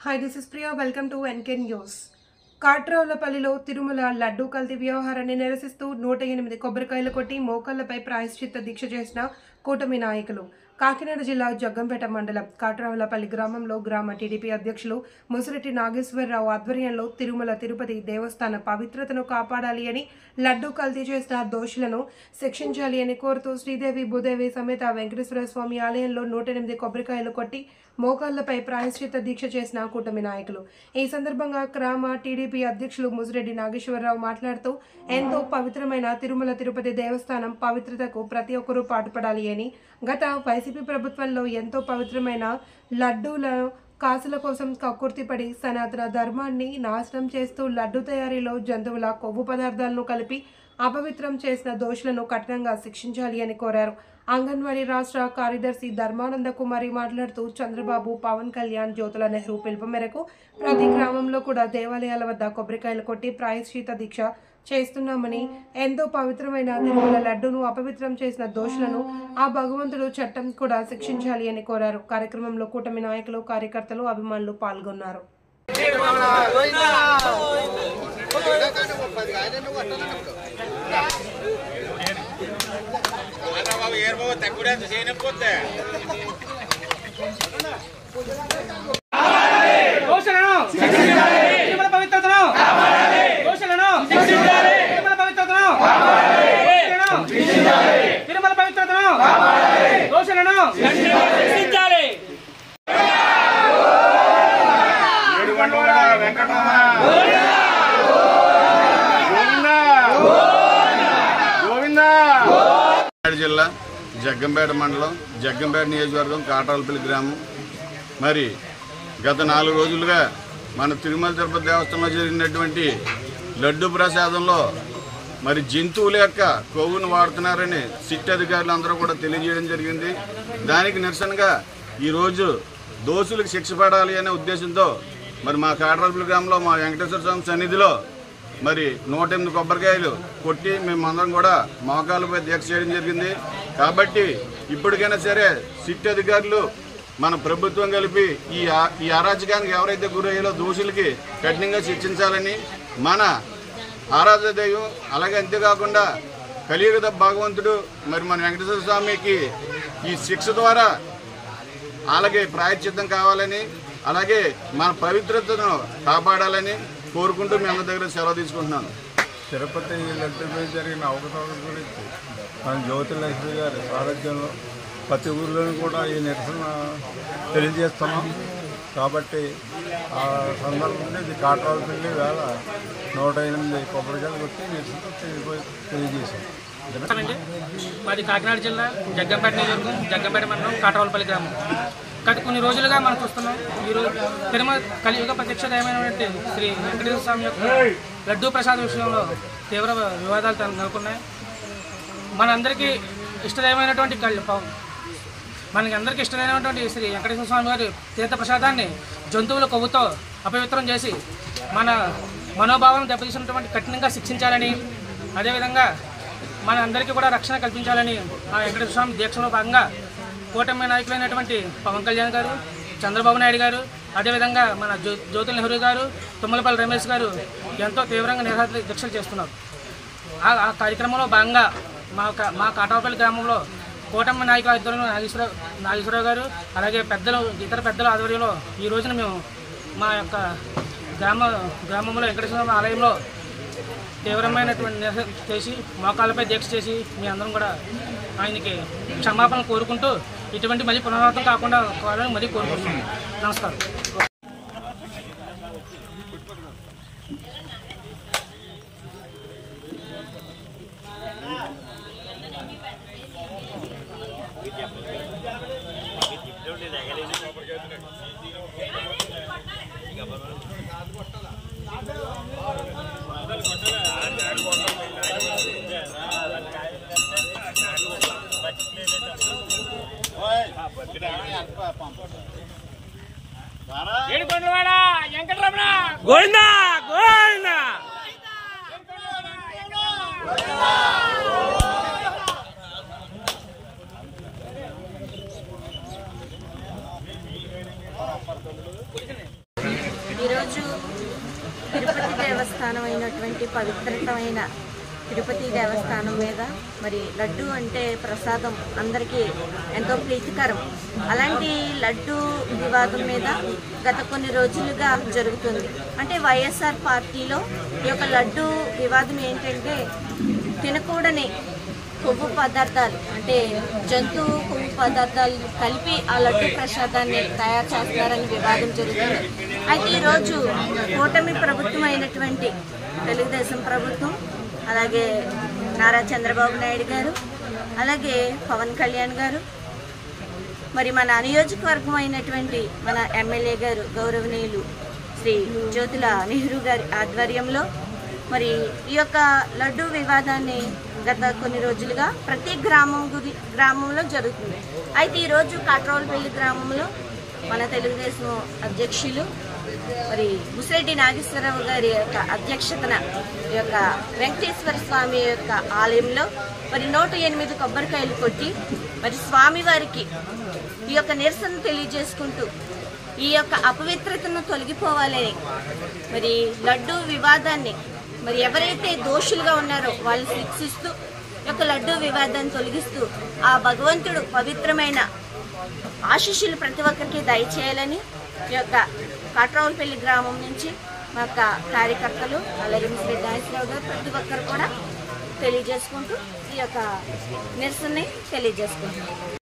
Hi, this is Priya. Welcome to NK News. కాట్రావులపల్లిలో Tirumala laddu కల్తీ వ్యవహారాన్ని నిరసిస్తూ 108 కొబ్బరికాయలు కొట్టి మోకాళ్లపై ప్రాయశ్చిత్త దీక్ష చేసిన కూటమి నాయకులు. కాకినాడ జిల్లా జగ్గంపేట మండలం కాట్రావులపల్లి గ్రామంలో గ్రామ టీడీపీ అధ్యక్షులు ముసిరెడ్డి నాగేశ్వరరావు ఆధ్వర్యంలో తిరుమల తిరుపతి దేవస్థాన పవిత్రతను కాపాడాలి అని లడ్డూ కల్తీ చేసిన దోషులను శిక్షించాలి అని కోరుతూ శ్రీదేవి భూదేవి సమేత వెంకటేశ్వర స్వామి ఆలయంలో 108 కొబ్బరికాయలు కొట్టి మోకాళ్లపై ప్రాయశ్చిత్త దీక్ష చేసిన కూటమి నాయకులు. ఈ సందర్భంగా గ్రామ టీడీపీ అధ్యక్షులు ముసిరెడ్డి నాగేశ్వరరావు మాట్లాడుతూ ఎంతో పవిత్రమైన తిరుమల తిరుపతి దేవస్థానం పవిత్రతకు ప్రతి ఒక్కరూ పాటుపడాలి అని, గత వైసీపీ ప్రభుత్వంలో ఎంతో పవిత్రమైన లడ్డూల కాసుల కోసం కక్కుర్తిపడి సనాతన ధర్మాన్ని నాశనం చేస్తూ లడ్డు తయారీలో జంతువుల కొవ్వు పదార్థాలను కలిపి అపవిత్రం చేసిన దోషులను కఠినంగా శిక్షించాలి అని కోరారు. అంగన్వాడీ రాష్ట్ర కార్యదర్శి ధర్మానంద కుమారి మాట్లాడుతూ చంద్రబాబు, పవన్ కళ్యాణ్, జ్యోతుల నెహ్రూ పిలుపు మేరకు ప్రతి గ్రామంలో కూడా దేవాలయాల వద్ద కొబ్బరికాయలు కొట్టి ప్రాయశ్చిత్త దీక్ష చేస్తున్నామని, ఎంతో పవిత్రమైన తిరుమల లడ్డూను అపవిత్రం చేసిన దోషులను ఆ భగవంతుడు చట్టం కూడా శిక్షించాలి అని కోరారు. కార్యక్రమంలో కూటమి నాయకులు, కార్యకర్తలు, అభిమానులు పాల్గొన్నారు. జిల్లా జగ్గంపేట మండలం, జగ్గంపేట నియోజకవర్గం, కాట్రావులపల్లి గ్రామం. మరి గత 4 రోజులుగా మన తిరుమల తిరుపతి దేవస్థానంలో జరిగినటువంటి లడ్డు ప్రసాదంలో మరి జంతువుల యొక్క కొవ్వును వాడుతున్నారని సిట్ అధికారులు అందరూ కూడా తెలియజేయడం జరిగింది. దానికి నిరసనగా ఈరోజు దోషులకు శిక్ష పడాలి అనే ఉద్దేశంతో మరి మా కాట్రావులపల్లి గ్రామంలో మా వెంకటేశ్వర స్వామి సన్నిధిలో మరి 108 కొబ్బరికాయలు కొట్టి మేమందరం కూడా మోకాళ్ళపై దీక్ష చేయడం జరిగింది. కాబట్టి ఇప్పటికైనా సరే సిట్ అధికారులు మన ప్రభుత్వం కలిపి ఈ అరాచకానికి ఎవరైతే గురయ్యారో దోషులకి కఠినంగా శిక్షించాలని మన ఆరాధ్య దైవం, అలాగే అంతేకాకుండా కలియుగ భగవంతుడు మరి మన వెంకటేశ్వర స్వామికి ఈ శిక్ష ద్వారా అలాగే ప్రాయశ్చిత్తం కావాలని, అలాగే మన పవిత్రతను కాపాడాలని కోరుకుంటూ మీ అందరి దగ్గర సెలవు తీసుకుంటున్నాను. తిరుపతి లడ్డూపై జరిగిన అవకతవకల గురించి మన జ్యోతుల నెహ్రూ గారి సారథ్యంలో ప్రతి ఊరిలోనూ కూడా ఈ నిరసన తెలియజేస్తున్నాం. కాబట్టి ఆ సందర్భంలో ఇది కాట్రావులపల్లి వేళ 108 కొబ్బరికాయలు కొట్టి నిరసన తెలియజేశాం. మాది కాకినాడ జిల్లా జగ్గంపేట నియోజకవర్గం, జగ్గంపేట మండలం, కాట్రావులపల్లి గ్రామం. గత కొన్ని రోజులుగా మనం చూస్తున్నాం, ఈరోజు తిరుమల కలియుగ ప్రత్యక్ష దైవమైనటువంటి శ్రీ వెంకటేశ్వర స్వామి యొక్క లడ్డూ ప్రసాద విషయంలో తీవ్ర వివాదాలు నెలకొన్నాయి. మనందరికీ ఇష్టదైవమైనటువంటి మనకి ఇష్టమైనటువంటి శ్రీ వెంకటేశ్వర స్వామి గారి తీర్థ ప్రసాదాన్ని జంతువుల కొవ్వుతో అపవిత్రం చేసి మన మనోభావం దెబ్బతీసినటువంటి కఠినంగా శిక్షించాలని, అదేవిధంగా మన అందరికీ కూడా రక్షణ కల్పించాలని ఆ వెంకటేశ్వర స్వామి దీక్షలో భాగంగా కూటమి నాయకులైనటువంటి పవన్ కళ్యాణ్ గారు, చంద్రబాబు నాయుడు గారు, అదేవిధంగా మన జ్యోతుల నెహ్రూ గారు, తుమ్మలపల్లి రమేష్ గారు ఎంతో తీవ్రంగా నిరాహార దీక్షలు చేస్తున్నారు. ఆ కార్యక్రమంలో భాగంగా మా కాట్రావులపల్లి గ్రామంలో కూటమి నాయకుల ఆధ్వర్యంలో నాగేశ్వరరావు గారు, అలాగే ఇతర పెద్దల ఆధ్వర్యంలో ఈ రోజున మేము మా యొక్క గ్రామంలో వెంకటేశ్వర ఆలయంలో తీవ్రమైనటువంటి నిరసన చేసి మోకాళ్ళపై దీక్ష చేసి మీ అందరం కూడా ఆయనకి క్షమాపణ కోరుకుంటూ ఇటువంటి మళ్ళీ పునరావృతం కాకుండా కావాలని మళ్ళీ కోరుకుంటున్నాం. నమస్కారం. గోవిందా గోవిందా. దేవస్థానం అయినటువంటి పవిత్రమైన తిరుపతి దేవస్థానం మీద మరి లడ్డు అంటే ప్రసాదం అందరికీ ఎంతో ప్రీతికరం. అలాంటి లడ్డు వివాదం మీద గత కొన్ని రోజులుగా జరుగుతుంది. అంటే వైఎస్ఆర్ పార్టీలో ఈ యొక్క లడ్డు వివాదం ఏంటంటే తినకూడని కొవ్వు పదార్థాలు అంటే జంతువు కొవ్వు పదార్థాలు కలిపి ఆ లడ్డు ప్రసాదాన్ని తయారు చేస్తారని వివాదం జరుగుతుంది. అయితే ఈరోజు కూటమి ప్రభుత్వం అయినటువంటి తెలుగుదేశం ప్రభుత్వం, అలాగే నారా చంద్రబాబు నాయుడు గారు, అలాగే పవన్ కళ్యాణ్ గారు, మరి మన నియోజకవర్గం అయినటువంటి మన ఎమ్మెల్యే గారు గౌరవనీయులు శ్రీ జ్యోతుల నెహ్రూ గారి ఆధ్వర్యంలో మరి ఈ యొక్క లడ్డు వివాదాన్ని గత కొన్ని రోజులుగా ప్రతి గ్రామంలో జరుగుతుంది. అయితే ఈరోజు కాట్రోలపల్లి గ్రామంలో మన తెలుగుదేశం అధ్యక్షులు మరి ముసిరెడ్డి నాగేశ్వరరావు గారి యొక్క అధ్యక్షతన ఈ యొక్క వెంకటేశ్వర స్వామి యొక్క ఆలయంలో మరి 108 కొబ్బరికాయలు కొట్టి మరి స్వామివారికి ఈ యొక్క నిరసన తెలియజేసుకుంటూ ఈ యొక్క అపవిత్రతను తొలగిపోవాలని మరి లడ్డు వివాదాన్ని మరి ఎవరైతే దోషులుగా ఉన్నారో వాళ్ళు శిక్షిస్తూ ఈ యొక్క లడ్డు వివాదాన్ని తొలగిస్తూ ఆ భగవంతుడు పవిత్రమైన ఆశీస్సులు ప్రతి ఒక్కరికి దయచేయాలని ఈ యొక్క కాట్రోలపల్లి గ్రామం నుంచి మా యొక్క కార్యకర్తలు అలాగే ముసిరెడ్డి నాగేశ్వరరావు గారు ప్రతి ఒక్కరు కూడా తెలియజేసుకుంటూ ఈ యొక్క నిరసనని తెలియజేసుకుంటున్నాం.